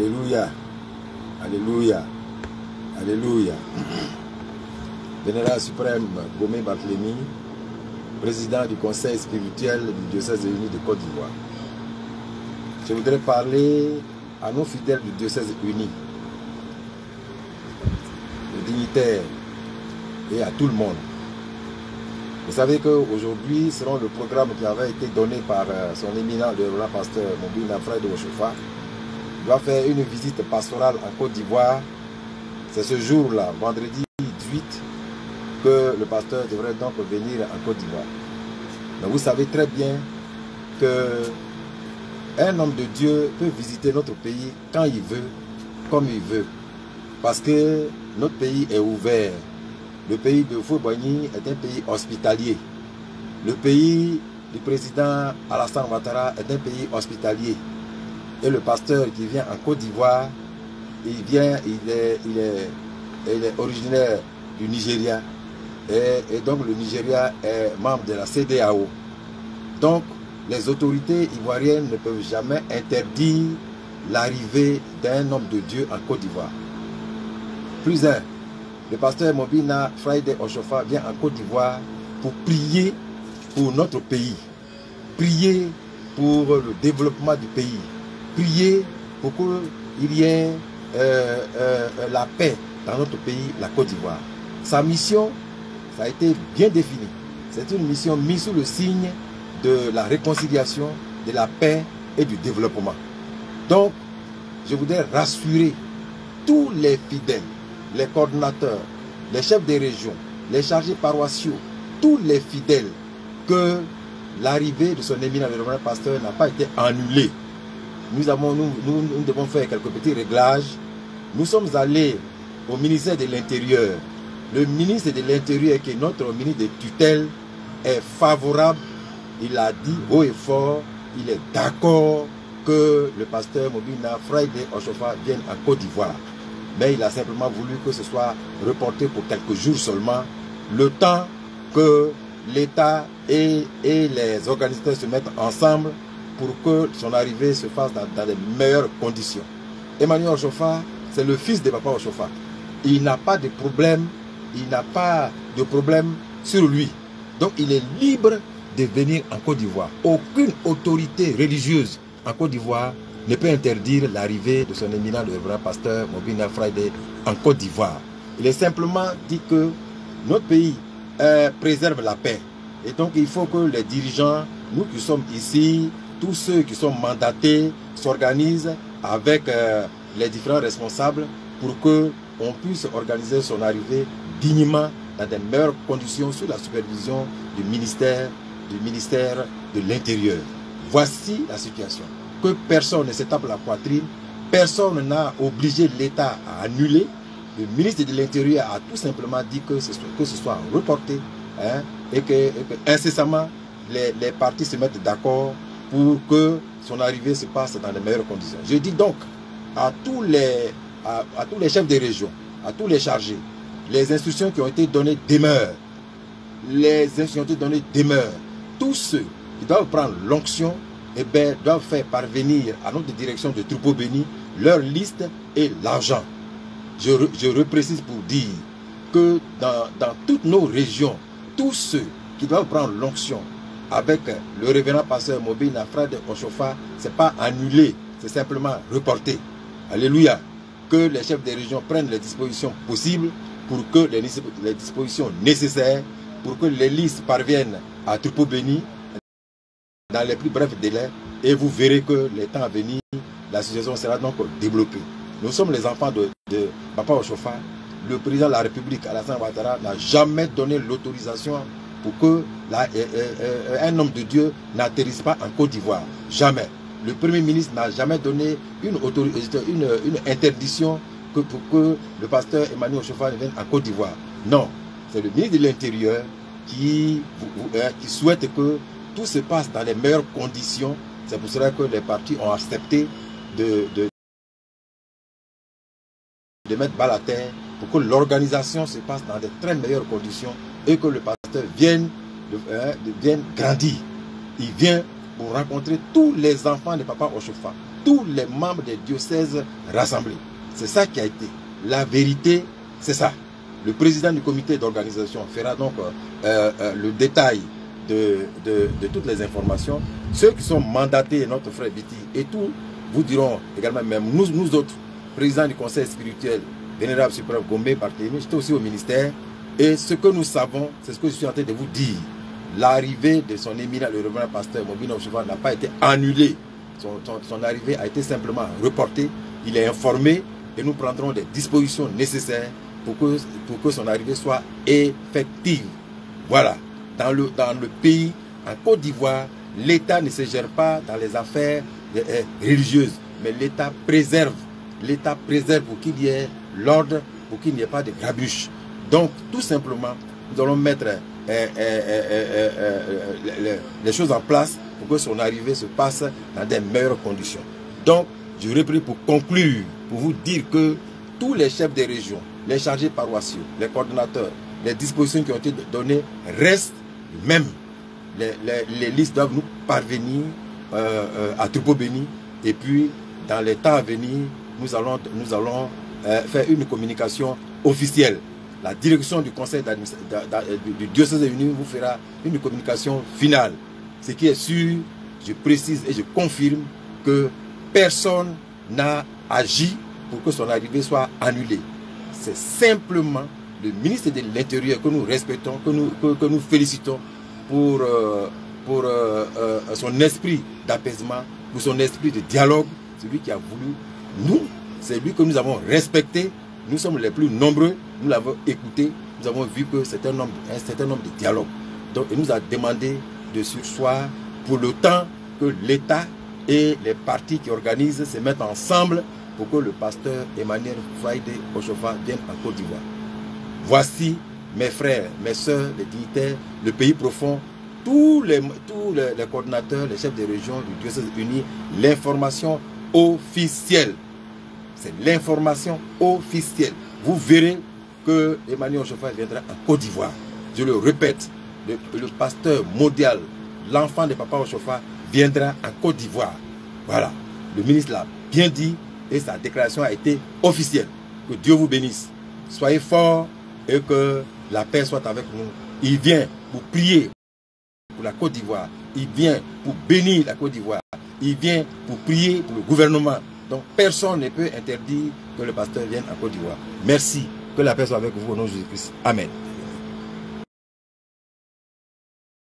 Alléluia. Alléluia. Alléluia. Vénéral suprême Gomé Barthélemy, président du conseil spirituel du diocèse uni de Côte d'Ivoire. Je voudrais parler à nos fidèles du diocèse uni, aux dignitaires et à tout le monde. Vous savez qu'aujourd'hui, selon le programme qui avait été donné par son éminent, le roi pasteur Mobina Frère de Oshofa, il doit faire une visite pastorale en Côte d'Ivoire. C'est ce jour-là, vendredi 18, que le pasteur devrait donc venir en Côte d'Ivoire. Mais vous savez très bien qu'un homme de Dieu peut visiter notre pays quand il veut, comme il veut. Parce que notre pays est ouvert. Le pays de Houphouët-Boigny est un pays hospitalier. Le pays du président Alassane Ouattara est un pays hospitalier. Et le pasteur qui vient en Côte d'Ivoire, il est originaire du Nigeria. Et donc le Nigeria est membre de la CEDEAO. Donc les autorités ivoiriennes ne peuvent jamais interdire l'arrivée d'un homme de Dieu en Côte d'Ivoire. Plus un, le pasteur Mobina Friday Oshofa vient en Côte d'Ivoire pour prier pour notre pays, prier pour le développement du pays, prier pour qu'il y ait la paix dans notre pays, la Côte d'Ivoire. Sa mission, ça a été bien défini. C'est une mission mise sous le signe de la réconciliation, de la paix et du développement. Donc, je voudrais rassurer tous les fidèles, les coordonnateurs, les chefs des régions, les chargés paroissiaux, tous les fidèles, que l'arrivée de son éminent le pasteur n'a pas été annulée. Nous devons faire quelques petits réglages. Nous sommes allés au ministère de l'Intérieur. Le ministre de l'Intérieur, qui est notre ministre de tutelle, est favorable. Il a dit haut et fort, il est d'accord que le pasteur Mobina Friday Oshofa vienne en Côte d'Ivoire. Mais il a simplement voulu que ce soit reporté pour quelques jours seulement, le temps que l'État et les organisateurs se mettent ensemble pour que son arrivée se fasse dans les meilleures conditions. Emmanuel Oshofa, c'est le fils de Papa Oshofa. Il n'a pas de problème, sur lui. Donc il est libre de venir en Côte d'Ivoire. Aucune autorité religieuse en Côte d'Ivoire ne peut interdire l'arrivée de son éminent le vrai pasteur Mobina Friday en Côte d'Ivoire. Il est simplement dit que notre pays préserve la paix. Et donc il faut que les dirigeants, nous qui sommes ici, tous ceux qui sont mandatés, s'organisent avec les différents responsables pour qu'on puisse organiser son arrivée dignement dans des meilleures conditions sous la supervision du ministère de l'Intérieur. Voici la situation. Que personne ne se tape la poitrine, personne n'a obligé l'État à annuler. Le ministre de l'Intérieur a tout simplement dit que ce soit reporté, hein, et que incessamment les partis se mettent d'accord pour que son arrivée se passe dans les meilleures conditions. Je dis donc à tous les chefs de région, à tous les chargés, les instructions qui ont été données demeurent. Les instructions qui ont été données demeurent. Tous ceux qui doivent prendre l'onction, eh bien, doivent faire parvenir à notre direction de troupeau béni leur liste et l'argent. Je reprécise pour dire que dans toutes nos régions, tous ceux qui doivent prendre l'onction avec le révérend pasteur Mobina Friday Oshofa, ce n'est pas annulé, c'est simplement reporté. Alléluia. Que les chefs des régions prennent les dispositions possibles pour que les dispositions nécessaires pour que les listes parviennent à troupeau béni dans les plus brefs délais, et vous verrez que les temps à venir, la situation sera donc débloquée. Nous sommes les enfants de Papa Oshofa. Le président de la République, Alassane Ouattara, n'a jamais donné l'autorisation pour que un homme de Dieu n'atterrisse pas en Côte d'Ivoire. Jamais. Le Premier ministre n'a jamais donné une interdiction pour que le pasteur Emmanuel Oshofa vienne en Côte d'Ivoire. Non. C'est le ministre de l'Intérieur qui souhaite que tout se passe dans les meilleures conditions. C'est pour cela que les partis ont accepté de mettre balle à terre pour que l'organisation se passe dans de très meilleures conditions et que le pasteur vienne grandir. Il vient pour rencontrer tous les enfants de Papa Oshofa. tous les membres des diocèses rassemblés. C'est ça qui a été. La vérité, c'est ça. Le président du comité d'organisation fera donc le détail de toutes les informations. Ceux qui sont mandatés, notre frère Biti et tout, vous diront également, même nous autres, présidents du conseil spirituel, vénérable suprême Gombe Barthélémy, j'étais aussi au ministère. Et ce que nous savons, c'est ce que je suis en train de vous dire. L'arrivée de son éminent, le révérend pasteur Mobina Ochofa, n'a pas été annulée. Son arrivée a été simplement reportée. Il est informé et nous prendrons des dispositions nécessaires pour que son arrivée soit effective. Voilà. Dans le pays, en Côte d'Ivoire, l'État ne se gère pas dans les affaires religieuses, mais l'État préserve. L'État préserve pour qu'il y ait l'ordre, pour qu'il n'y ait pas de grabuge. Donc, tout simplement, nous allons mettre les choses en place pour que son arrivée se passe dans des meilleures conditions. Donc, je repris pour conclure, pour vous dire que tous les chefs des régions, les chargés paroissiaux, les coordonnateurs, les dispositions qui ont été données restent les mêmes. Les listes doivent nous parvenir à Troupeau Béni, et puis dans les temps à venir, nous allons faire une communication officielle. La direction du conseil du diocèse uni vous fera une communication finale. Ce qui est sûr, je précise et je confirme que personne n'a agi pour que son arrivée soit annulée. C'est simplement le ministre de l'Intérieur que nous respectons, que nous félicitons pour son esprit d'apaisement, pour son esprit de dialogue. C'est lui qui a voulu, nous, c'est lui que nous avons respecté. Nous sommes les plus nombreux, nous l'avons écouté, nous avons vu que c'est un certain nombre de dialogues. Donc il nous a demandé de surseoir pour le temps que l'État et les partis qui organisent se mettent ensemble pour que le pasteur Emmanuel Friday Ochofa vienne en Côte d'Ivoire. Voici mes frères, mes soeurs, les dignitaires, le pays profond, tous les coordonnateurs, les chefs des régions du diocèse uni, l'information officielle. C'est l'information officielle. Vous verrez que Emmanuel Ochofa viendra en Côte d'Ivoire. Je le répète, le pasteur mondial, l'enfant de Papa Ochofa, viendra en Côte d'Ivoire. Voilà. Le ministre l'a bien dit et sa déclaration a été officielle. Que Dieu vous bénisse. Soyez forts et que la paix soit avec nous. Il vient pour prier pour la Côte d'Ivoire. Il vient pour bénir la Côte d'Ivoire. Il vient pour prier pour le gouvernement. Donc personne ne peut interdire que le pasteur vienne en Côte d'Ivoire. Merci. Que la paix soit avec vous au nom de Jésus-Christ. Amen.